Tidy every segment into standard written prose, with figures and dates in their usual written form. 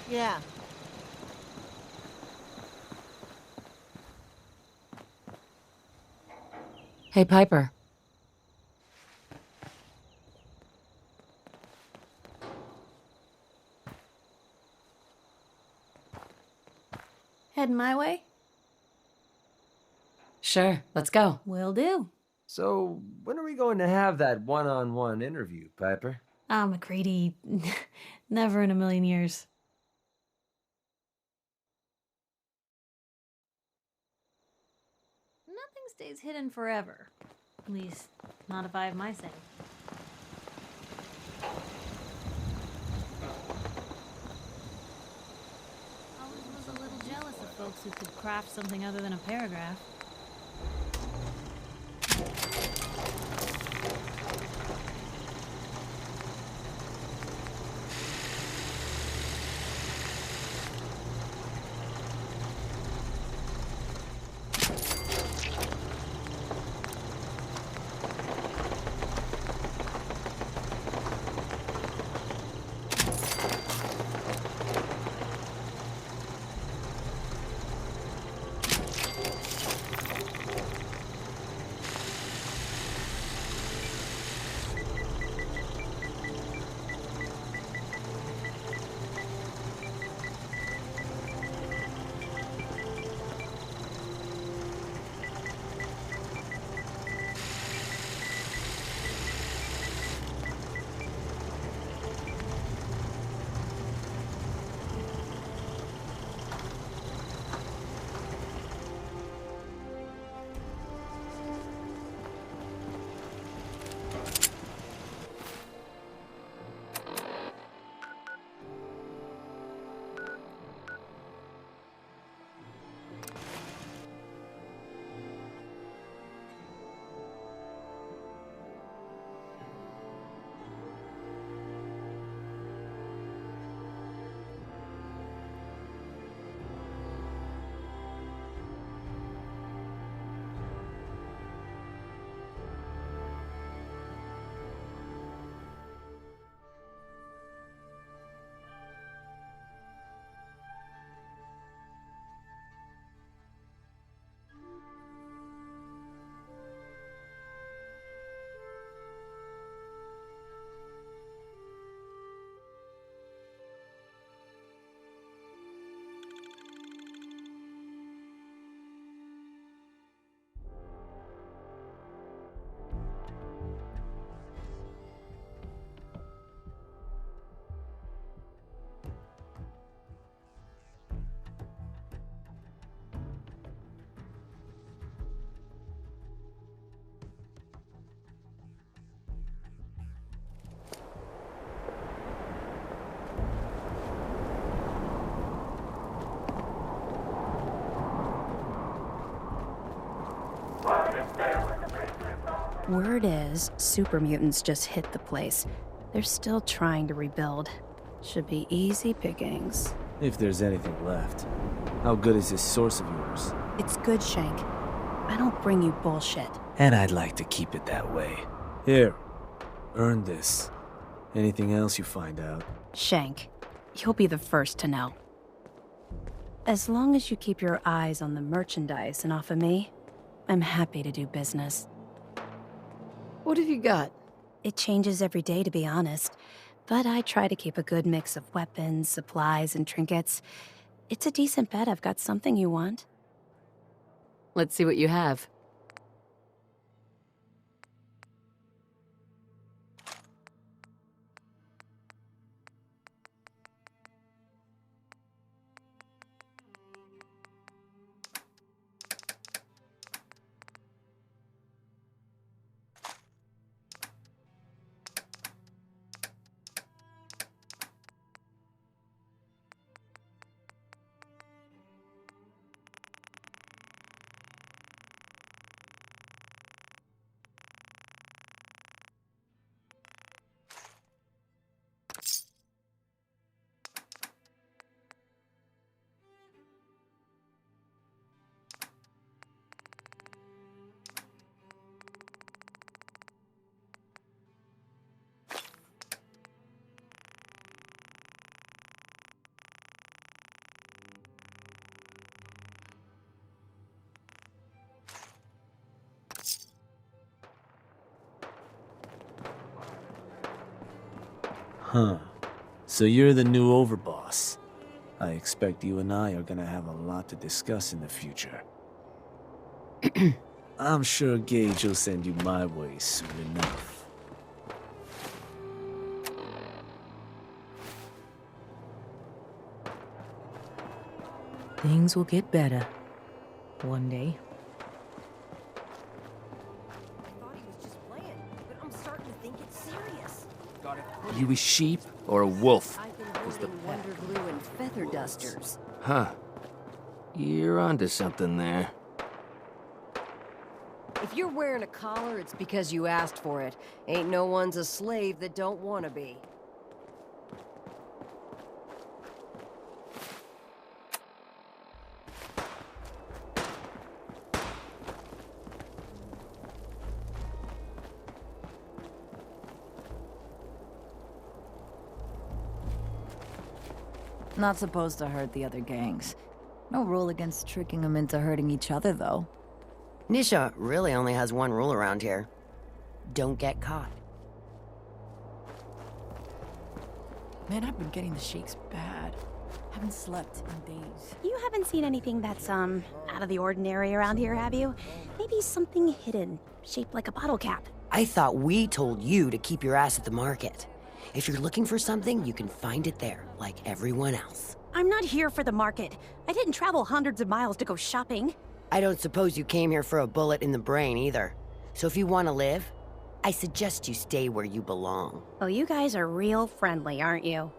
Yeah. Hey, Piper. Heading my way? Sure, let's go. Will do. So, when are we going to have that one-on-one interview, Piper? Ah, McCready. Never in a million years. Nothing stays hidden forever. At least, not if I have my say. Always was a little jealous of folks who could craft something other than a paragraph. Word is, super mutants just hit the place. They're still trying to rebuild. Should be easy pickings. If there's anything left. How good is this source of yours? It's good, Shank. I don't bring you bullshit. And I'd like to keep it that way. Here, earn this. Anything else you find out? Shank, you'll be the first to know. As long as you keep your eyes on the merchandise and off of me, I'm happy to do business. What have you got? It changes every day, to be honest, but I try to keep a good mix of weapons, supplies, and trinkets. It's a decent bet I've got something you want. Let's see what you have. Huh. So you're the new overboss. I expect you and I are gonna have a lot to discuss in the future. I'm sure Gage will send you my way soon enough. Things will get better. One day. I thought he was just playing, but I'm starting to think it's serious. You a sheep or a wolf? I've been holding Wonder Glue and feather dusters. Huh. You're onto something there. If you're wearing a collar, it's because you asked for it. Ain't no one's a slave that don't want to be. Not supposed to hurt the other gangs. No rule against tricking them into hurting each other, though. Nisha really only has one rule around here. Don't get caught. Man, I've been getting the shakes bad. Haven't slept in days. You haven't seen anything that's, out of the ordinary around here, have you? Maybe something hidden, shaped like a bottle cap. I thought we told you to keep your ass at the market. If you're looking for something, you can find it there, like everyone else. I'm not here for the market. I didn't travel hundreds of miles to go shopping. I don't suppose you came here for a bullet in the brain either. So if you want to live, I suggest you stay where you belong. Oh, you guys are real friendly, aren't you?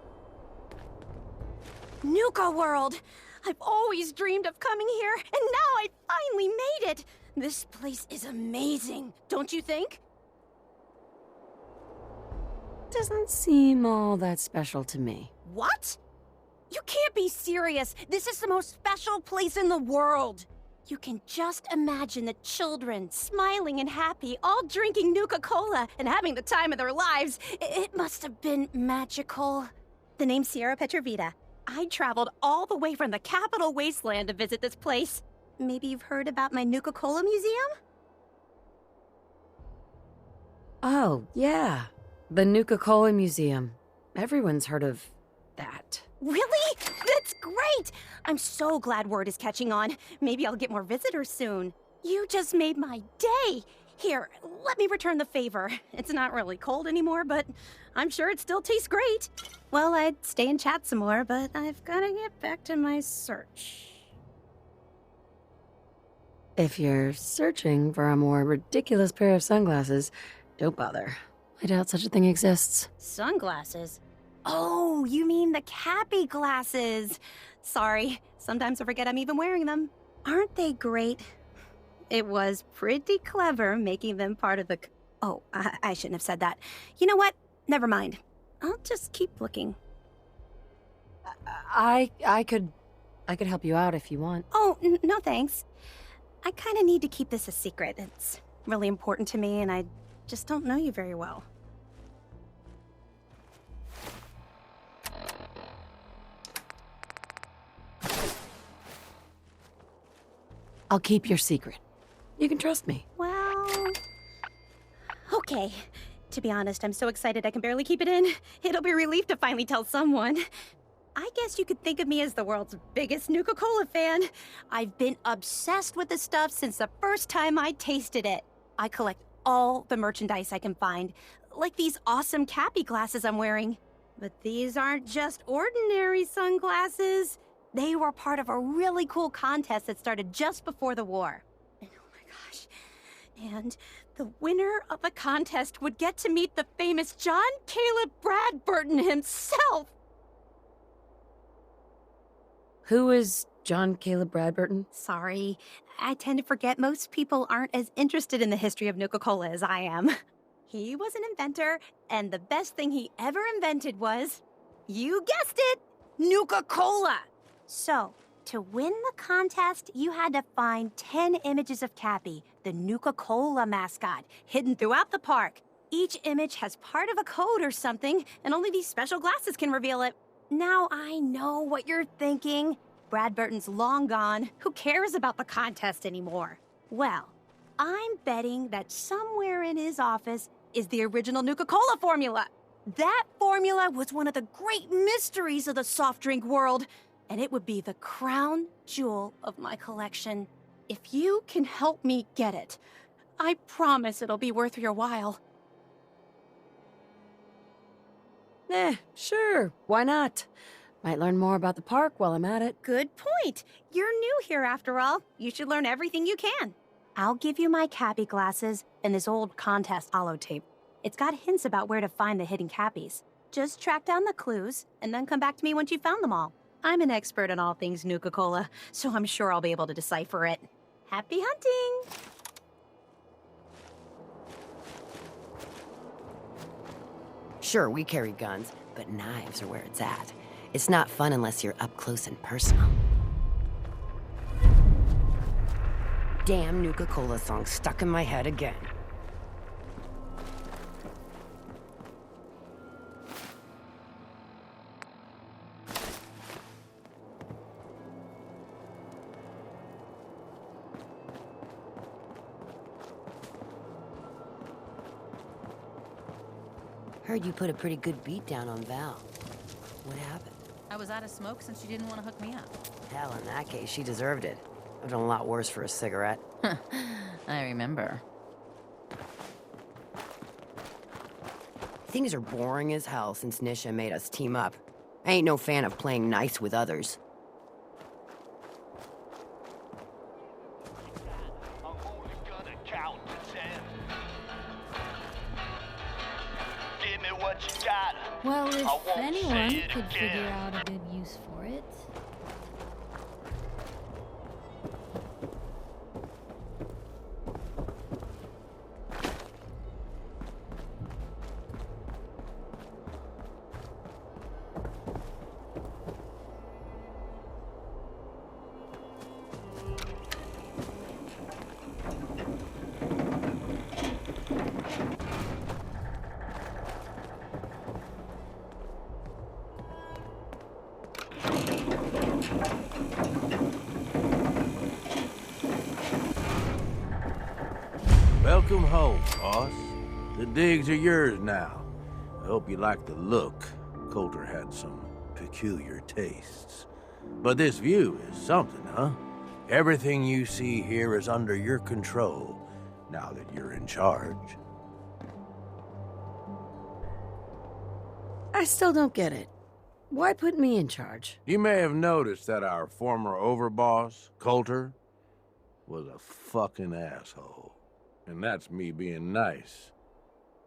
Nuka World! I've always dreamed of coming here, and now I finally made it! This place is amazing, don't you think? Doesn't seem all that special to me. What? You can't be serious! This is the most special place in the world! You can just imagine the children, smiling and happy, all drinking Nuka-Cola and having the time of their lives. It must have been magical. The name's Sierra Petrovita. I traveled all the way from the capital wasteland to visit this place. Maybe you've heard about my Nuka-Cola museum? Oh, yeah. The Nuka-Cola Museum. Everyone's heard of that. Really? That's great! I'm so glad word is catching on. Maybe I'll get more visitors soon. You just made my day! Here, let me return the favor. It's not really cold anymore, but I'm sure it still tastes great. Well, I'd stay and chat some more, but I've gotta get back to my search. If you're searching for a more ridiculous pair of sunglasses, don't bother. I doubt such a thing exists. Sunglasses? Oh, you mean the Cappy glasses. Sorry, sometimes I forget I'm even wearing them. Aren't they great? It was pretty clever making them part of the... Oh, I shouldn't have said that. You know what? Never mind. I'll just keep looking. I could help you out if you want. Oh, no thanks. I kind of need to keep this a secret. It's really important to me, and I just don't know you very well. I'll keep your secret. You can trust me. Well... Okay. To be honest, I'm so excited I can barely keep it in. It'll be a relief to finally tell someone. I guess you could think of me as the world's biggest Nuka-Cola fan. I've been obsessed with this stuff since the first time I tasted it. I collect all the merchandise I can find, like these awesome Cappy glasses I'm wearing. But these aren't just ordinary sunglasses. They were part of a really cool contest that started just before the war. And oh my gosh. And the winner of the contest would get to meet the famous John Caleb Bradburton himself. Who is John Caleb Bradburton? Sorry, I tend to forget most people aren't as interested in the history of Nuka-Cola as I am. He was an inventor, and the best thing he ever invented was, you guessed it, Nuka-Cola! So, to win the contest, you had to find 10 images of Cappy, the Nuka-Cola mascot, hidden throughout the park. Each image has part of a code or something, and only these special glasses can reveal it. Now I know what you're thinking. Bradburton's long gone. Who cares about the contest anymore? Well, I'm betting that somewhere in his office is the original Nuka-Cola formula. That formula was one of the great mysteries of the soft drink world, and it would be the crown jewel of my collection. If you can help me get it, I promise it'll be worth your while. Sure. Why not? Might learn more about the park while I'm at it. Good point. You're new here after all. You should learn everything you can. I'll give you my cappy glasses and this old contest holotape. It's got hints about where to find the hidden cappies. Just track down the clues and then come back to me once you've found them all. I'm an expert in all things Nuka-Cola, so I'm sure I'll be able to decipher it. Happy hunting! Sure, we carry guns, but knives are where it's at. It's not fun unless you're up close and personal. Damn Nuka-Cola song stuck in my head again. Heard you put a pretty good beat down on Val. What happened? I was out of smoke since she didn't want to hook me up. Hell, in that case, she deserved it. I've done a lot worse for a cigarette. I remember. Things are boring as hell since Nisha made us team up. I ain't no fan of playing nice with others. I'm only gonna count to 10. Give me what you got. Well, I if won't anyone say it could figure again. out a good use for it. Welcome home, boss. The digs are yours now. I hope you like the look. Coulter had some peculiar tastes. But this view is something, huh? Everything you see here is under your control, now that you're in charge. I still don't get it. Why put me in charge? You may have noticed that our former overboss, Coulter, was a fucking asshole. And that's me being nice.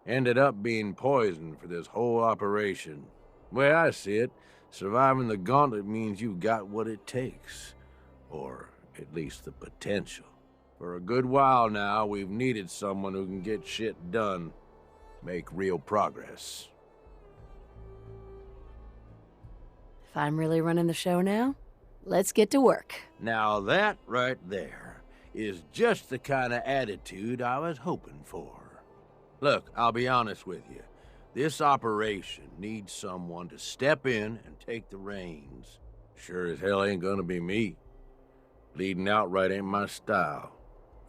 Ended up being poisoned for this whole operation. The way I see it, surviving the gauntlet means you've got what it takes. Or at least the potential. For a good while now, we've needed someone who can get shit done. Make real progress. If I'm really running the show now, let's get to work. Now that right there is just the kind of attitude I was hoping for. Look, I'll be honest with you. This operation needs someone to step in and take the reins. Sure as hell ain't gonna be me. Leading outright ain't my style.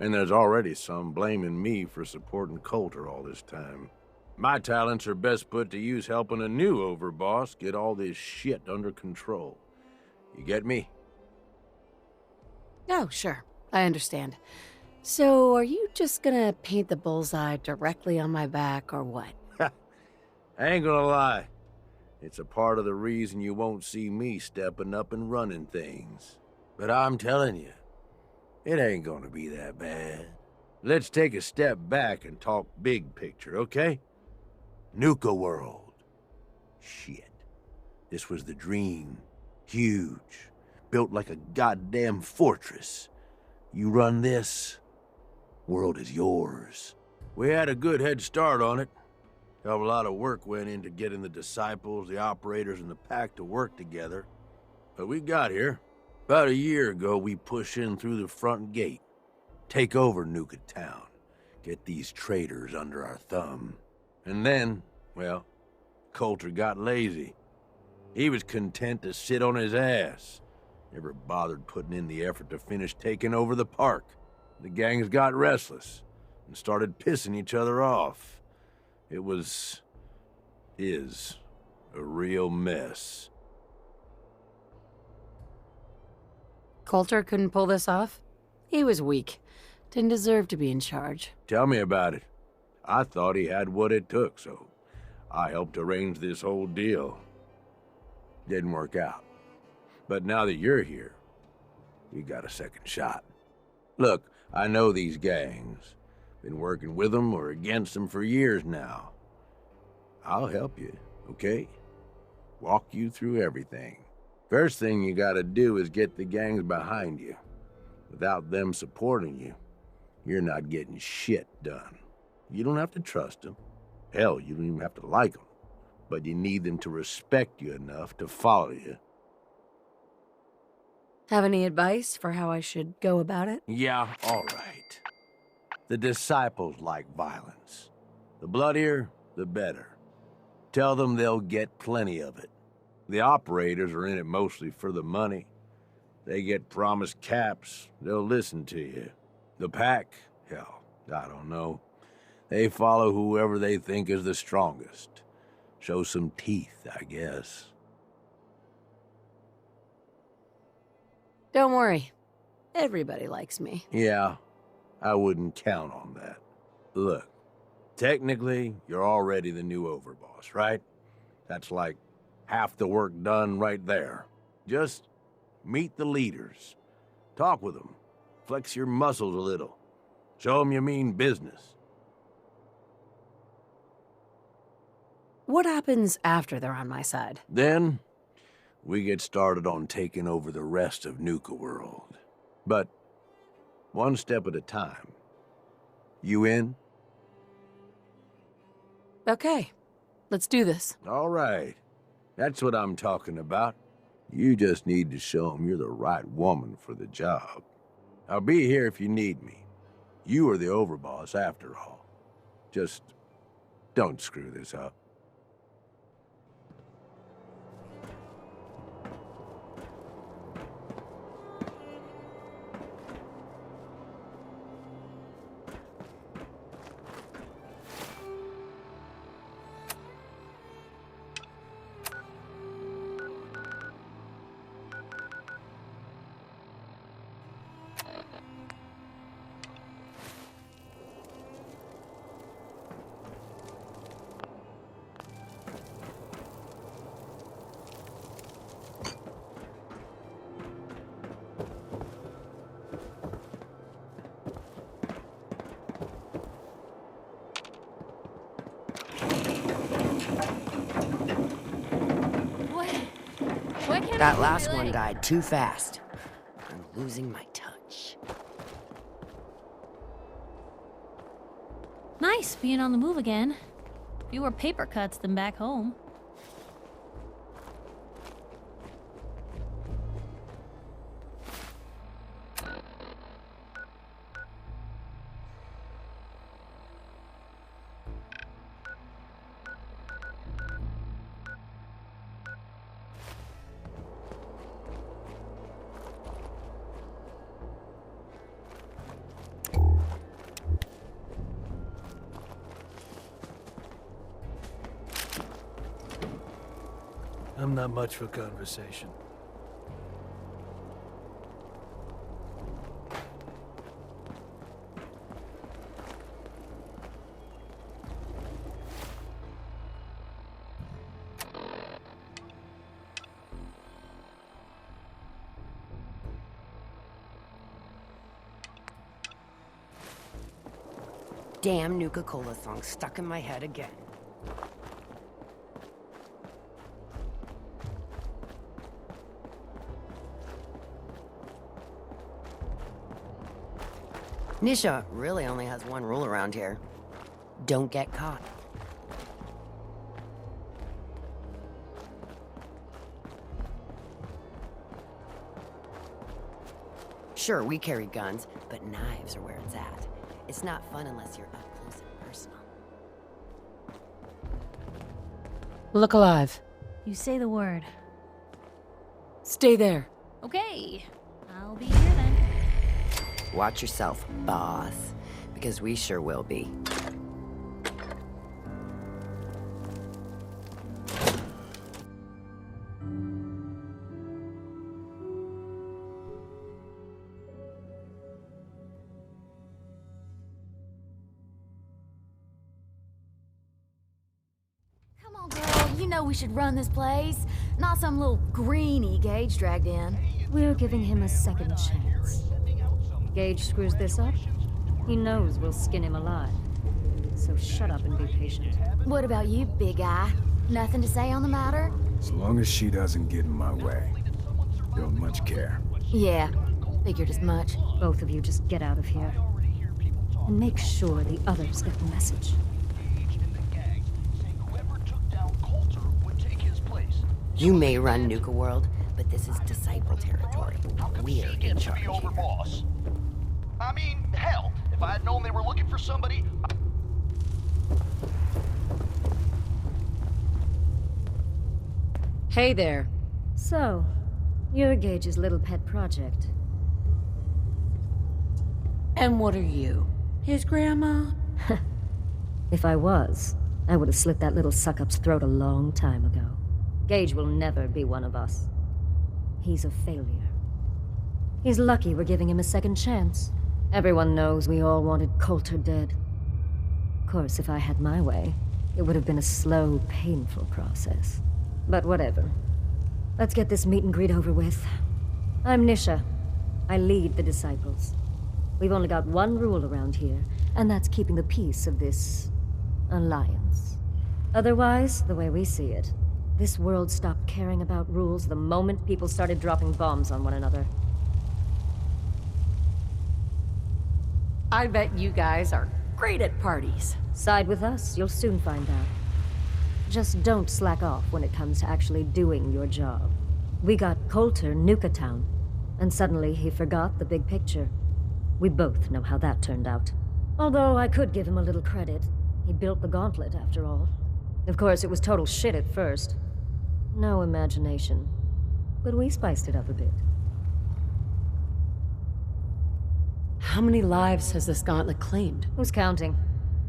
And there's already some blaming me for supporting Coulter all this time. My talents are best put to use helping a new overboss get all this shit under control. You get me? Oh, sure. I understand. So, are you just gonna paint the bullseye directly on my back, or what? I ain't gonna lie. It's a part of the reason you won't see me stepping up and running things. But I'm telling you, it ain't gonna be that bad. Let's take a step back and talk big picture, okay? Nuka world. Shit. This was the dream. Huge. Built like a goddamn fortress. You run this, world is yours. We had a good head start on it. Hell of a lot of work went into getting the disciples, the operators, and the pack to work together. But we got here. About a year ago, we pushed in through the front gate. Take over Nuka Town. Get these traitors under our thumb. And then, well, Coulter got lazy. He was content to sit on his ass. Never bothered putting in the effort to finish taking over the park. The gangs got restless and started pissing each other off. It was is a real mess. Coulter couldn't pull this off? He was weak. Didn't deserve to be in charge. Tell me about it. I thought he had what it took, so I helped arrange this whole deal. Didn't work out. But now that you're here, we got a second shot. Look, I know these gangs. Been working with them or against them for years now. I'll help you, okay? Walk you through everything. First thing you gotta do is get the gangs behind you. Without them supporting you, you're not getting shit done. You don't have to trust them. Hell, you don't even have to like them. But you need them to respect you enough to follow you. Have any advice for how I should go about it? Yeah, all right. The disciples like violence. The bloodier, the better. Tell them they'll get plenty of it. The operators are in it mostly for the money. They get promised caps, they'll listen to you. The pack, hell, I don't know. They follow whoever they think is the strongest. Show some teeth, I guess. Don't worry. Everybody likes me. Yeah, I wouldn't count on that. Look, technically, you're already the new overboss, right? That's like half the work done right there. Just meet the leaders. Talk with them. Flex your muscles a little. Show them you mean business. What happens after they're on my side? Then, we get started on taking over the rest of Nuka world. But, one step at a time. You in? Okay, let's do this. All right. That's what I'm talking about. You just need to show them you're the right woman for the job. I'll be here if you need me. You are the overboss after all. Just don't screw this up. That last one died too fast. I'm losing my touch. Nice being on the move again. Fewer paper cuts than back home. I'm not much for conversation. Damn Nuka-Cola song stuck in my head again. Nisha really only has one rule around here. Don't get caught. Sure, we carry guns, but knives are where it's at. It's not fun unless you're up close and personal. Look alive. You say the word. Stay there. Okay, I'll be here then. Watch yourself, boss, because we sure will be. You know we should run this place, not some little greenie Gage dragged in. We're giving him a second chance. Gage screws this up, he knows we'll skin him alive. So shut up and be patient. What about you, big eye? Nothing to say on the matter? So long as she doesn't get in my way. Don't much care. Yeah, figured as much. Both of you just get out of here. And make sure the others get the message. You may run Nuka World, but this is Disciple territory. We're in charge here. Boss. I mean, hell, if I had known they were looking for somebody... Hey there. So, you're Gage's little pet project. And what are you? His grandma? If I was, I would have slit that little suck-up's throat a long time ago. Gage will never be one of us. He's a failure. He's lucky we're giving him a second chance. Everyone knows we all wanted Coulter dead. Of course, if I had my way, it would have been a slow, painful process. But whatever. Let's get this meet and greet over with. I'm Nisha. I lead the Disciples. We've only got one rule around here, and that's keeping the peace of this... alliance. Otherwise, the way we see it, this world stopped caring about rules the moment people started dropping bombs on one another. I bet you guys are great at parties. Side with us, you'll soon find out. Just don't slack off when it comes to actually doing your job. We got Coulter Nuka Town, and suddenly he forgot the big picture. We both know how that turned out. Although I could give him a little credit. He built the gauntlet, after all. Of course, it was total shit at first. No imagination. But we spiced it up a bit. How many lives has this gauntlet claimed? Who's counting?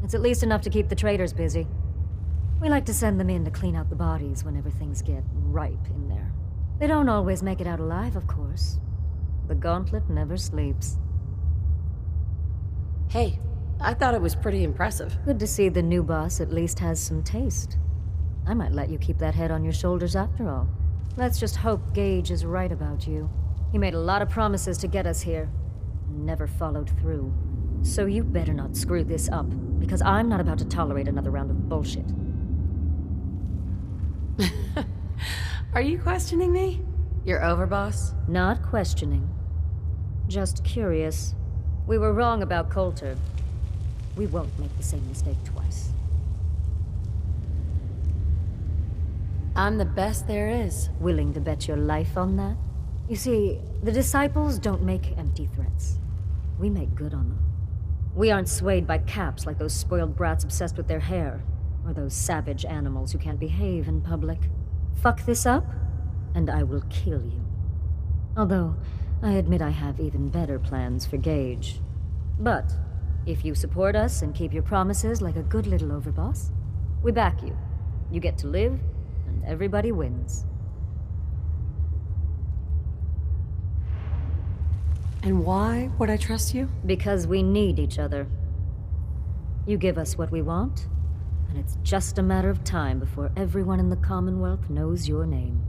It's at least enough to keep the traders busy. We like to send them in to clean out the bodies whenever things get ripe in there. They don't always make it out alive, of course. The gauntlet never sleeps. Hey, I thought it was pretty impressive. Good to see the new boss at least has some taste. I might let you keep that head on your shoulders after all. Let's just hope Gage is right about you. He made a lot of promises to get us here. Never followed through. So you better not screw this up, because I'm not about to tolerate another round of bullshit. Are you questioning me? You're over, boss? Not questioning. Just curious. We were wrong about Coulter. We won't make the same mistake twice. I'm the best there is. Willing to bet your life on that? You see, the Disciples don't make empty threats. We make good on them. We aren't swayed by caps like those spoiled brats obsessed with their hair, or those savage animals who can't behave in public. Fuck this up, and I will kill you. Although, I admit I have even better plans for Gage. But, if you support us and keep your promises like a good little overboss, we back you. You get to live, and everybody wins. And why would I trust you? Because we need each other. You give us what we want, and it's just a matter of time before everyone in the Commonwealth knows your name.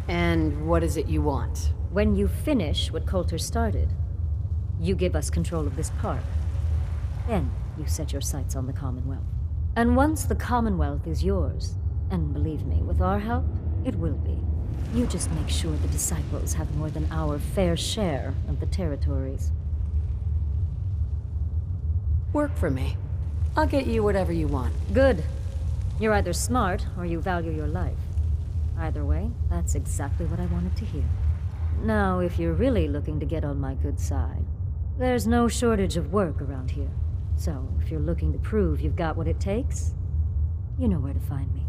And what is it you want? When you finish what Coulter started, you give us control of this park. Then you set your sights on the Commonwealth. And once the Commonwealth is yours, and believe me, with our help, it will be. You just make sure the Disciples have more than our fair share of the territories. Work for me. I'll get you whatever you want. Good. You're either smart, or you value your life. Either way, that's exactly what I wanted to hear. Now, if you're really looking to get on my good side, there's no shortage of work around here. So, if you're looking to prove you've got what it takes, you know where to find me.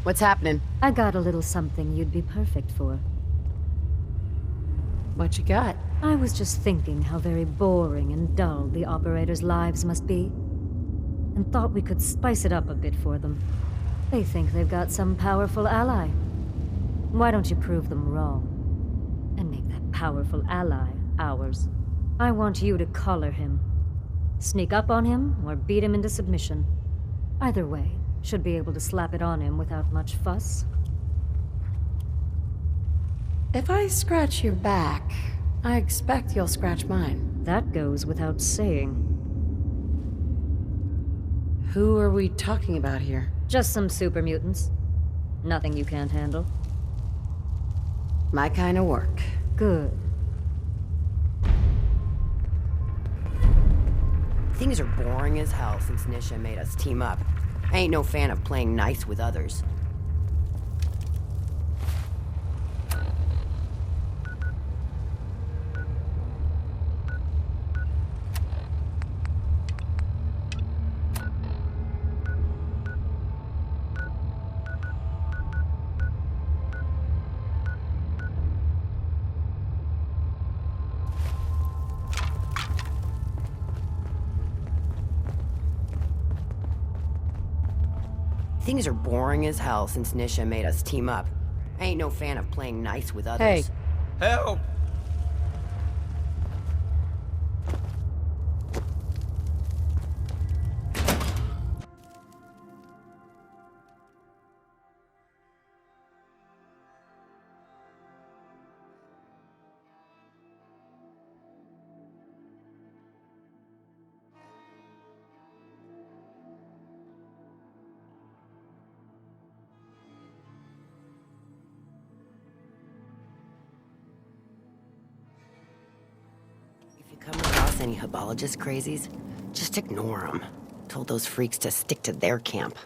What's happening? I got a little something you'd be perfect for. What you got? I was just thinking how very boring and dull the operators' lives must be, and thought we could spice it up a bit for them. They think they've got some powerful ally. Why don't you prove them wrong, and make that powerful ally ours? I want you to collar him. Sneak up on him, or beat him into submission. Either way, should be able to slap it on him without much fuss. If I scratch your back, I expect you'll scratch mine. That goes without saying. Who are we talking about here? Just some super mutants. Nothing you can't handle. My kind of work. Good. Things are boring as hell since Nisha made us team up. I ain't no fan of playing nice with others. Things are boring as hell since Nisha made us team up. I ain't no fan of playing nice with others. Hey. Help! If you come across any Hebologist crazies, just ignore them. Told those freaks to stick to their camp.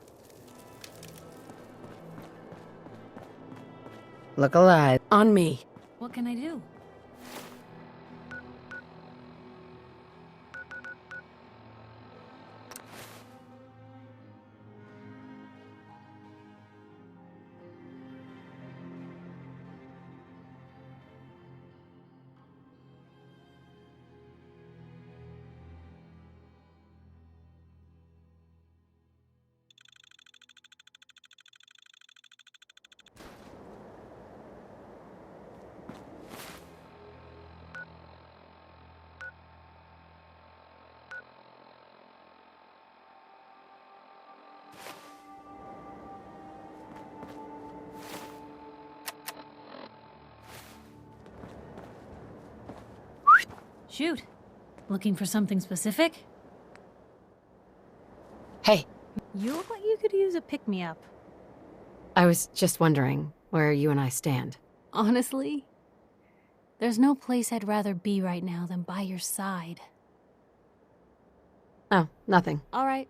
Look alive. On me. What can I do? Shoot. Looking for something specific? Hey. You look like you could use a pick-me-up. I was just wondering where you and I stand. Honestly, there's no place I'd rather be right now than by your side. Oh, nothing. All right.